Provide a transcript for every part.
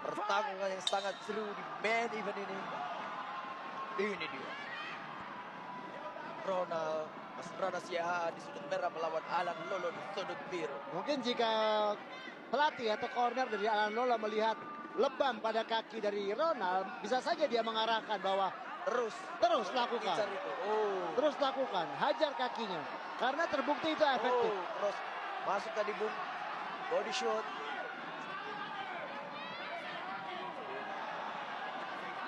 pertarungan yang sangat seru di main event ini. Ini dia Ronald Masrana Siahaan di sudut merah melawan Alan Lolo di sudut biru. Mungkin jika pelatih atau corner dari Alan Lolo melihat lebam pada kaki dari Ronald, bisa saja dia mengarahkan bahwa terus lakukan. Terus lakukan, hajar kakinya. Karena terbukti itu efektif. Terus masuk tadi Bung, body shot.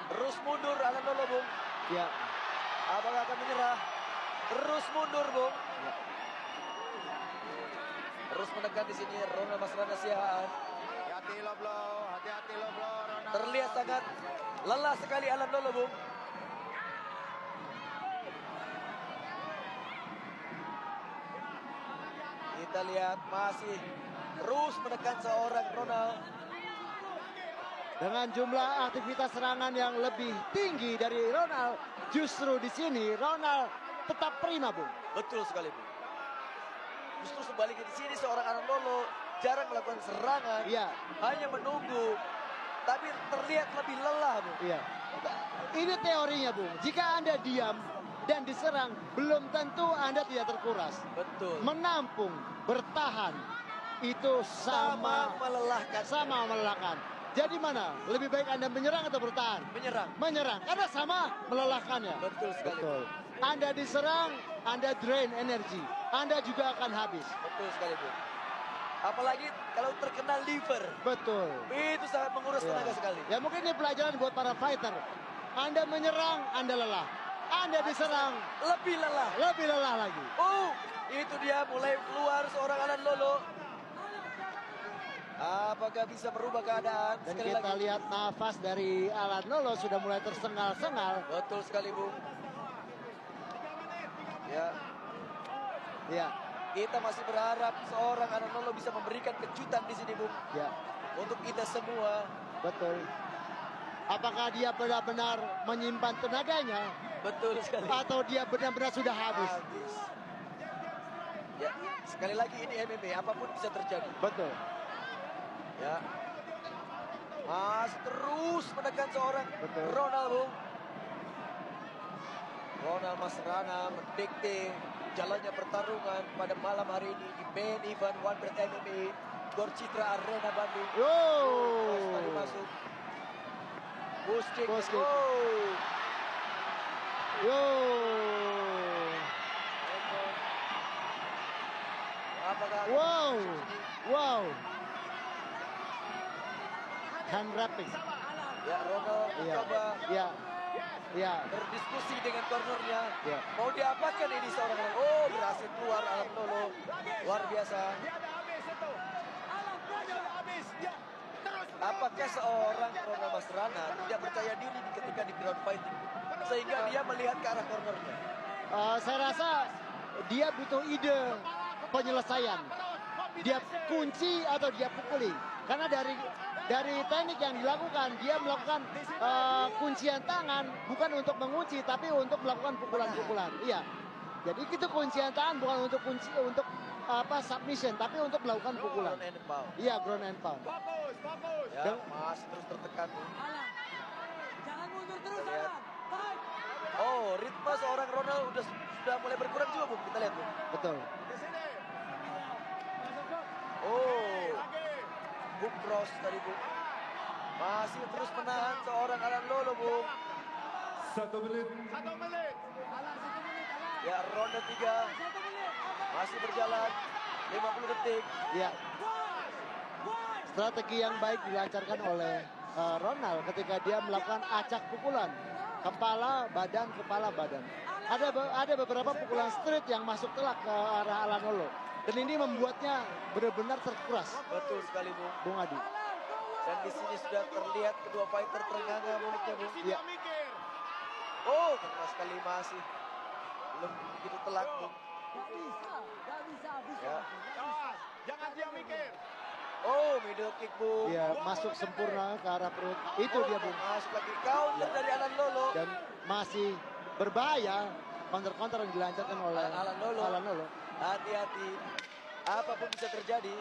Terus mundur Alan Lolo Bung. Ya. Apakah akan menyerah? Terus mundur Bung. Ya. Terus menekan di sini Ronald Masrana Siahaan. Hati-hati lo Ronald. Terlihat sangat lelah sekali Alan Lolo Bung. Kita lihat masih terus menekan seorang Ronald. Dengan jumlah aktivitas serangan yang lebih tinggi dari Ronald, justru di sini Ronald tetap prima, Bung. Betul sekali, Bung. Justru sebaliknya di sini seorang Alan Lolo jarang melakukan serangan, hanya menunggu, tapi terlihat lebih lelah, Bung. Iya. Ini teorinya, Bung. Jika Anda diam dan diserang, belum tentu Anda tidak terkuras. Betul. Menampung, bertahan, itu sama melelahkan. Jadi mana? Lebih baik Anda menyerang atau bertahan? Menyerang. Karena sama melelahkannya. Betul sekali. Betul. Anda diserang, Anda drain energi. Anda juga akan habis. Betul sekali, Bung. Apalagi kalau terkena liver. Betul. Itu sangat menguras tenaga sekali. Ya mungkin ini pelajaran buat para fighter. Anda menyerang, Anda lelah. Anda diserang, lebih lelah. Lebih lelah lagi. Itu dia mulai keluar seorang Alan Lolo. Apakah bisa berubah keadaan? Dan kita lihat nafas dari Alan Lolo sudah mulai tersengal-sengal. Betul sekali, Bung. Ya. Kita masih berharap seorang Alan Lolo bisa memberikan kejutan di sini, Bung. Ya. Untuk kita semua. Betul. Apakah dia benar-benar menyimpan tenaganya? Betul sekali. Atau dia benar-benar sudah habis? Ya, sekali lagi ini MMA, apapun bisa terjadi. Betul. Ya. Masih terus menekan seorang Ronald, Bung. Ronald Masrana mendikte jalannya pertarungan pada malam hari ini di main event One Breath MMA Gor Citra Arena Bandung. Tadi masuk. Push kick. Apakah wow. Hand wrapping. Ya, Ronald mencoba berdiskusi dengan cornernya. Mau diapakan ini seorang Alan? Berhasil keluar Alan Lolo. Luar biasa. Apakah seorang Ronald Masrana tidak percaya diri ketika di ground fighting sehingga dia melihat ke arah cornernya? Saya rasa dia butuh ide penyelesaian. Dia kunci atau dia pukuli. Karena dari teknik yang dilakukan, dia melakukan kuncian tangan bukan untuk mengunci, tapi untuk melakukan pukulan-pukulan. Iya. Jadi itu kuncian tangan bukan untuk submission, tapi untuk melakukan pukulan. Iya, ground and pound. Ya, masih terus tertekan. Jangan mundur terus, Alan. Ritme seorang Ronald sudah mulai berkurang juga, Bung. Kita lihat, Bung. Betul. Bung cross tadi, Bung. Masih terus menahan seorang Alan Lolo, Bung. 1 menit. Ya, ronde 3 masih berjalan 50 detik. Ya. Strategi yang baik dilancarkan oleh Ronald ketika dia melakukan acak pukulan. Kepala, badan. Ada beberapa pukulan straight yang masuk telak ke arah Alan Lolo. Dan ini membuatnya benar-benar terkuras. Betul sekali, Bung Adi. Dan di sini sudah terlihat kedua fighter terengah-engah mulutnya, Bung. Iya. Keras sekali masih. Belum begitu telak, Bung. Gak bisa. Ya. Jangan dia mikir. Middle kick, Bung. Iya, masuk sempurna ke arah perut. Itu dia, Bung. Masuk lagi counter dari Alan Lolo. Dan masih berbahaya counter-counter yang dilancarkan oleh Alan Lolo. Hati-hati. Apapun bisa terjadi.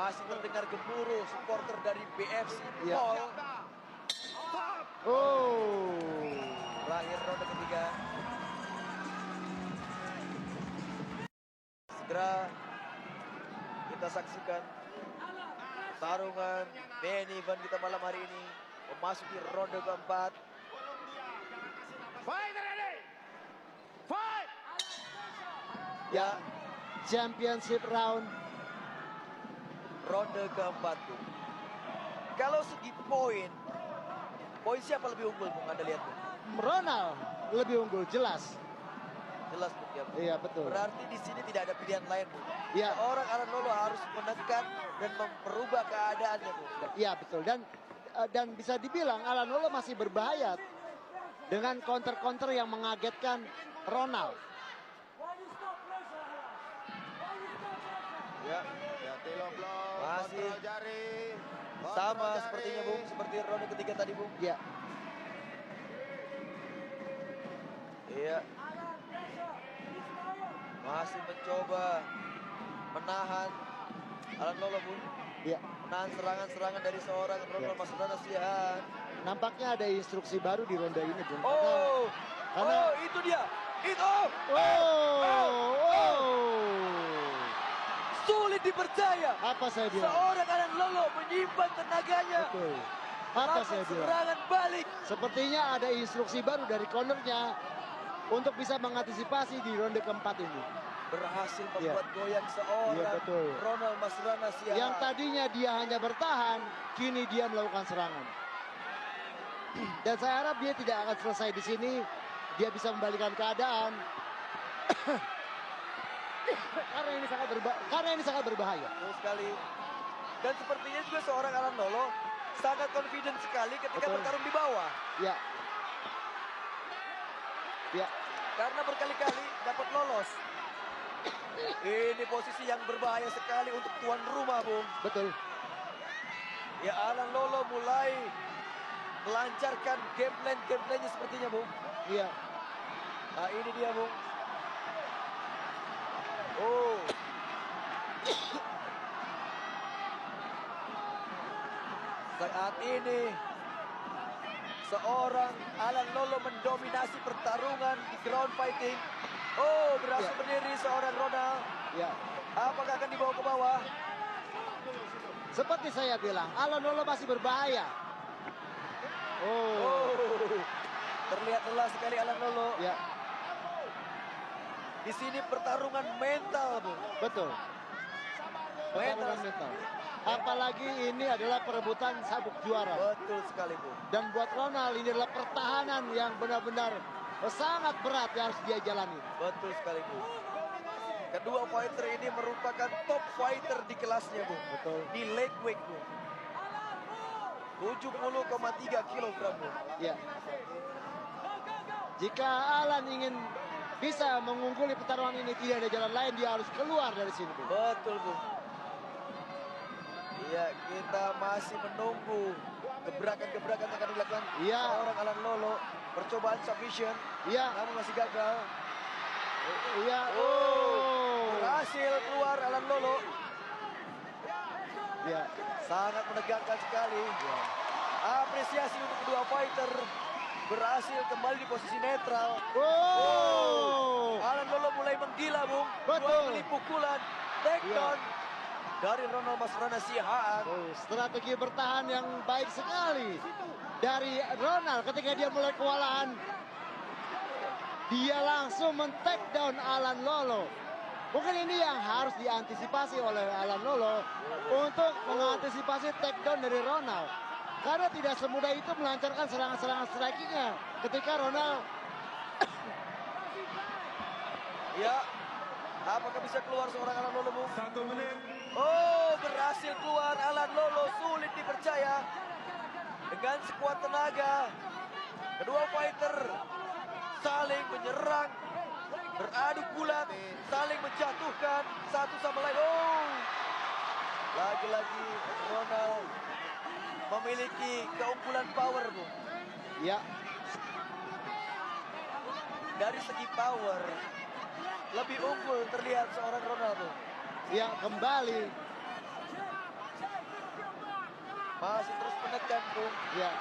Masih terdengar gemuruh supporter dari BFC Ya. Mall. Oh. Terakhir ronde ketiga. Segera kita saksikan tarungan main event kita malam hari ini memasuki ronde keempat. Fight ready. Fight. Ya, Championship round. ronde keempat tuh. Kalau segi poin siapa lebih unggul Bung? Anda lihat Bung? Ronald lebih unggul, jelas. Jelas Bung ya Bung. Iya, betul. Berarti di sini tidak ada pilihan lain Bung. Iya. Seorang Alan Lolo harus menekan dan merubah keadaannya Bung. Iya, betul. Dan bisa dibilang Alan Lolo masih berbahaya dengan counter-counter yang mengagetkan Ronald. Ya, Hati-hati low blow. Masih Kontrol jari. sama Kontrol jari. sepertinya Bung, seperti ronde ketiga tadi Bung. Ya, Iya. Masih mencoba menahan Alan Lolo Bung. ya. Menahan serangan-serangan dari seorang Ronald Masrana Sihan. Nampaknya ada instruksi baru di ronde ini, Bung. Oh, Karena- itu dia. Itu. Oh. Sulit dipercaya. Apa saya bilang? Seorang Alan Lolo menyimpan tenaganya. Betul. Apa Melakukan saya bilang? serangan balik. Sepertinya ada instruksi baru dari cornernya untuk bisa mengantisipasi di ronde keempat ini. Berhasil membuat goyang seorang Iya, betul. Ronald Masrana Sihan. Yang tadinya dia hanya bertahan, kini dia melakukan serangan. Dan saya harap dia tidak akan selesai di sini. Dia bisa membalikan keadaan. Karena ini sangat berbahaya. Betul sekali. Dan sepertinya juga seorang Alan Lolo sangat confident sekali ketika Betul. bertarung di bawah. Ya. Ya. Karena berkali-kali dapat lolos. Ini posisi yang berbahaya sekali untuk tuan rumah, Bung. Betul. Ya, Alan Lolo mulai melancarkan game plan-nya sepertinya, Bung. Iya. Nah, ini dia, Bung. Oh. Saat ini seorang Alan Lolo mendominasi pertarungan di ground fighting. Oh, berhasil Ya. berdiri seorang Ronald. Ya. Apakah akan dibawa ke bawah? Seperti saya bilang, Alan Lolo masih berbahaya. Oh. Oh. Terlihat lelah sekali Alan Lolo. Ya, Di sini pertarungan mental, Bung. betul. Pertarungan mental. Apalagi ini adalah perebutan sabuk juara. Betul sekali, Bung. Dan buat Ronald ini adalah pertahanan yang benar-benar sangat berat yang harus dia jalani. Betul sekali, Bung. Kedua fighter ini merupakan top fighter di kelasnya, Bung. Betul. Di leg weight, Bung. 70,3 kilogram, Bung. Ya. Jika Alan ingin bisa mengungguli pertarungan ini, tidak ada jalan lain, dia harus keluar dari sini, Bung. Betul, Bung. Iya, kita masih menunggu gebrakan-gebrakan yang akan dilakukan Iya. seorang Alan Lolo. Percobaan submission, Iya. namun masih gagal. Iya. Oh, berhasil keluar Alan Lolo. Ya. Sangat menegangkan sekali. Apresiasi untuk kedua fighter. Berhasil kembali di posisi netral. Oh. Alan Lolo mulai menggila, Bung. Betul. Dua kali pukulan. Takedown dari Ronald Masrana Sihaan. Oh, strategi bertahan yang baik sekali dari Ronald ketika dia mulai kewalahan. Dia langsung men-take down Alan Lolo. Mungkin ini yang harus diantisipasi oleh Alan Lolo untuk mengantisipasi take down dari Ronald. Karena tidak semudah itu melancarkan serangan-serangan strikingnya ketika Ronald. Ya, apakah bisa keluar seorang Alan Lolo, Bung? 1 menit. Oh, berhasil keluar Alan Lolo. Sulit dipercaya. Dengan sekuat tenaga. Kedua fighter saling menyerang. Beradu bulat. Saling menjatuhkan satu sama lain. Oh, lagi-lagi Ronald memiliki keunggulan power, Bung. Ya, Dari segi power, lebih unggul terlihat seorang Ronald, Bung. ya kembali Masih terus menekan, Bung. Ya.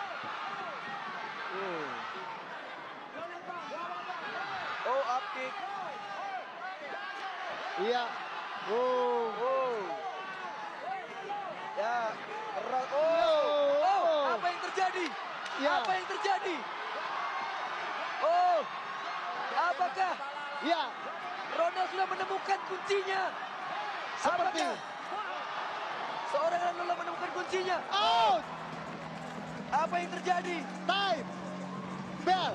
Oh, up kick. Iya. Oh. Ya, keras. Apa yang terjadi? Ya. Apa yang terjadi? Oh, apakah Ya. Ronald sudah menemukan kuncinya? Seperti. Apakah seorang Ronald menemukan kuncinya? Out. Apa yang terjadi? Time. Bell.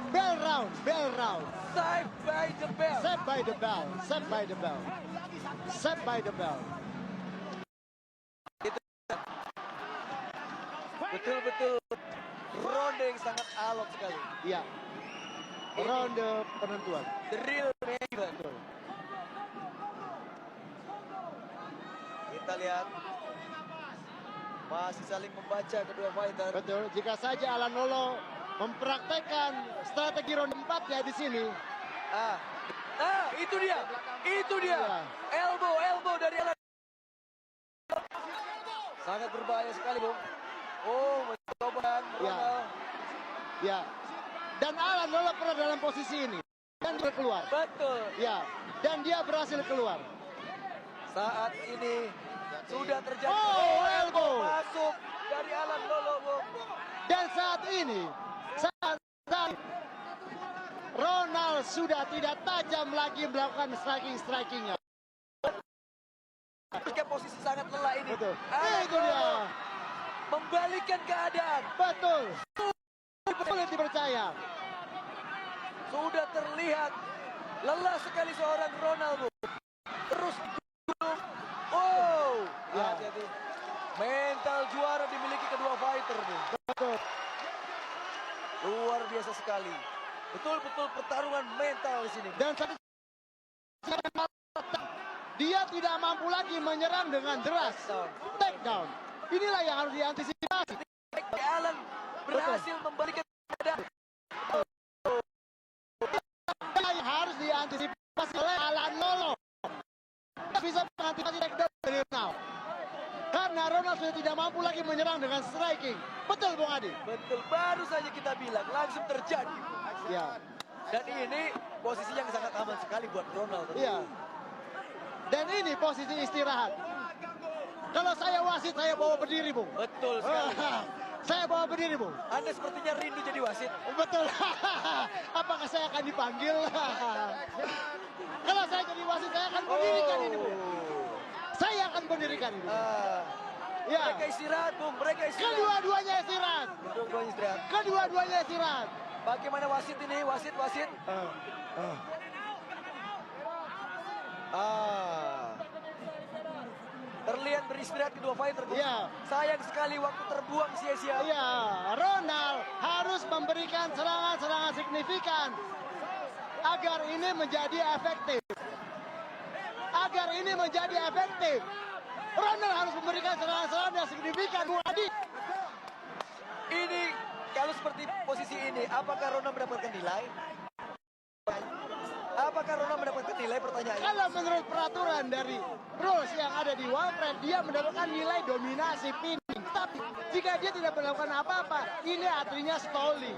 Bell round. Bell round. Saved by the bell. Set by the bell. Set by the bell. Set by the bell. Betul-betul ronde yang sangat alot sekali. Iya. Ronde penentuan. The real main event. Betul. Kita lihat masih saling membaca kedua fighter. Betul. Jika saja Alan Lolo mempraktekkan strategi ronde 4 ya di sini. Itu dia. Itu dia. Iya. Elbow dari Alan. Sangat berbahaya sekali, Bung. Oh, mencoba Ronald. Ya. Dan Alan Lolo pernah dalam posisi ini dan dia keluar. Betul. Ya. Dan dia berhasil keluar. Saat ini sudah terjadi. Oh, elbow. Masuk dari Alan Lolo, Bung. Dan saat ini Ronald sudah tidak tajam lagi melakukan striking-strikingnya. Ketika posisi sangat lelah ini. Betul. Alan Itu dia. Lolo membalikkan keadaan. Betul. Sulit dipercaya. Sudah terlihat lelah sekali seorang Ronald, Bung. Terus digulung. Oh, Ya. hati-hati. Mental juara dimiliki kedua fighter, Bung. Betul. Luar biasa sekali. Betul-betul pertarungan mental di sini. Dan saat dia tidak mampu lagi menyerang dengan deras. Takedown. Inilah yang harus diantisipasi. Alan berhasil membalikkan keadaan. Yang harus diantisipasi oleh Alan Lolo. Bisa mengantisipasi takedown dari Ronald. Karena Ronald sudah tidak mampu lagi menyerang dengan striking. Betul, Bung Adi? Betul, baru saja kita bilang langsung terjadi. Ya. Dan ini posisi yang sangat aman sekali buat Ronald. Iya. Dan ini posisi istirahat. Kalau saya wasit, saya bawa berdiri, Bung. Betul sekali. Saya bawa berdiri, Bung. Anda sepertinya rindu jadi wasit. Betul. Apakah saya akan dipanggil? Kalau saya jadi wasit, saya akan berdirikan ini, Bung. Saya akan berdirikan ini. Ya. Mereka istirahat, Bung. Mereka istirahat. Kedua-duanya istirahat. Kedua-duanya istirahat. Kedua-duanya istirahat. Bagaimana wasit ini? Wasit. Terlihat beristirahat kedua fighter. Iya. Sayang sekali waktu terbuang sia-sia. Iya, Ronald harus memberikan serangan-serangan signifikan agar ini menjadi efektif. Ronald harus memberikan serangan-serangan yang signifikan, Bung Adi. Ini kalau seperti posisi ini, apakah Ronald mendapatkan nilai? Apakah Ronald mendapatkan nilai, pertanyaannya? Kalau menurut peraturan dari rules yang ada di Walpred, dia mendapatkan nilai dominasi pinning. Tapi jika dia tidak melakukan apa-apa, ini artinya stalling.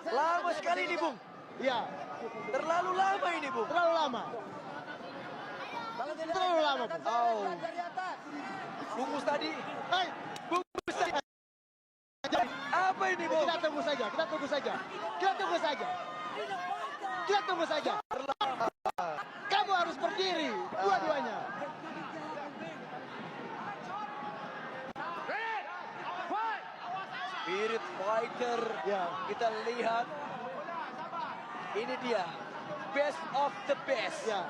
Lama sekali ini, Bung. Ya, Terlalu lama ini, Bung. terlalu lama. Terlalu lama, Bung. Bungkus tadi. Hei, Bungkus tadi. Apa ini, Bung? kita tunggu saja. Kamu harus berdiri, dua-duanya. Spirit fighter. Ya. Kita lihat. Ini dia. Best of the best. Ya,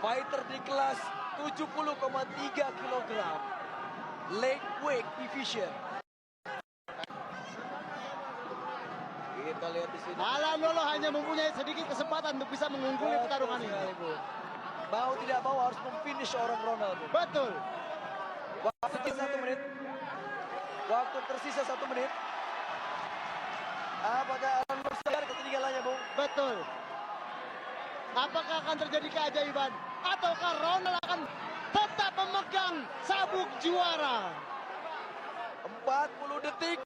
Fighter di kelas 70,3 kg. Lightweight division. Kita lihat di sini. Alan Lolo hanya mempunyai sedikit kesempatan untuk bisa mengungguli pertarungan ini. Sekali, Bung. Mau tidak mau harus memfinish orang Ronald, Bung. Betul. Waktu tersisa 1 menit. Waktu tersisa 1 menit. Apakah akan sadar ketinggalannya, Bung? Betul. Apakah akan terjadi keajaiban? Ataukah Ronald akan tetap memegang sabuk juara. 40 detik.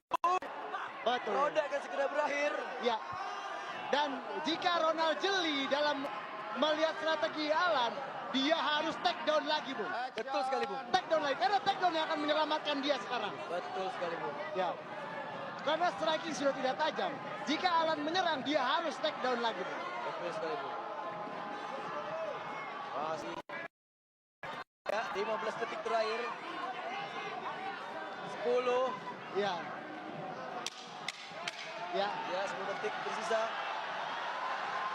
Betul. Ronde akan segera berakhir. Ya. Dan jika Ronald jeli dalam melihat strategi Alan, dia harus take down lagi, Bu. Betul sekali, Bu. Take down lagi, karena take down yang akan menyelamatkan dia sekarang. Betul sekali, Bu. Ya. Karena striking sudah tidak tajam. Jika Alan menyerang, dia harus take down lagi, Bu. Betul sekali, Bu. Masih. Ya, 15 detik terakhir. 10. Ya. Ya. Ya, 10 detik tersisa.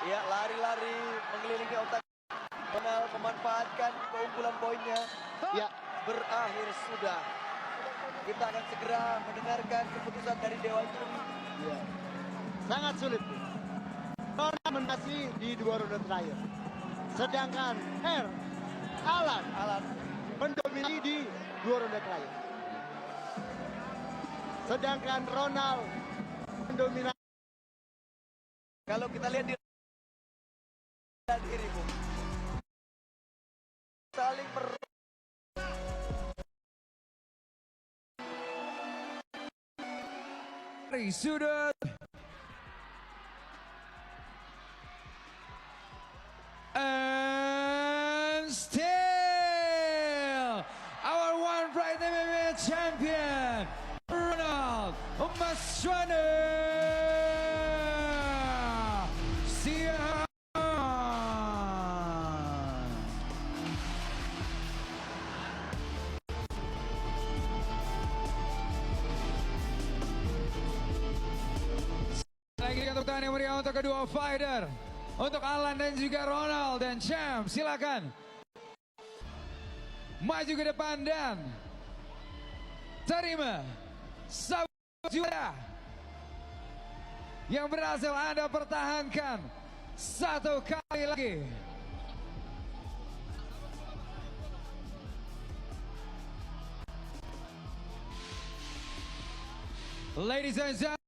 Ya, lari-lari mengelilingi otak. Ronald memanfaatkan keunggulan poinnya. Ya. Berakhir sudah. Kita akan segera mendengarkan keputusan dari Dewan Juri. Ya. Sangat sulit. Ronald masih di 2 ronde terakhir. Sedangkan Alan mendominasi di 2 ronde terakhir. Sedangkan Ronald mendominasi. Kalau kita lihat di diri, Bu. Saling sudah and still our one bright MMA champion Ronald Maswana Siahaan. Lagi untuk tanya meriah untuk kedua fighter, untuk Alan dan juga Ronald dan Champ, silakan maju ke depan dan terima sabuk juara yang berhasil Anda pertahankan satu kali lagi. Ladies and gentlemen.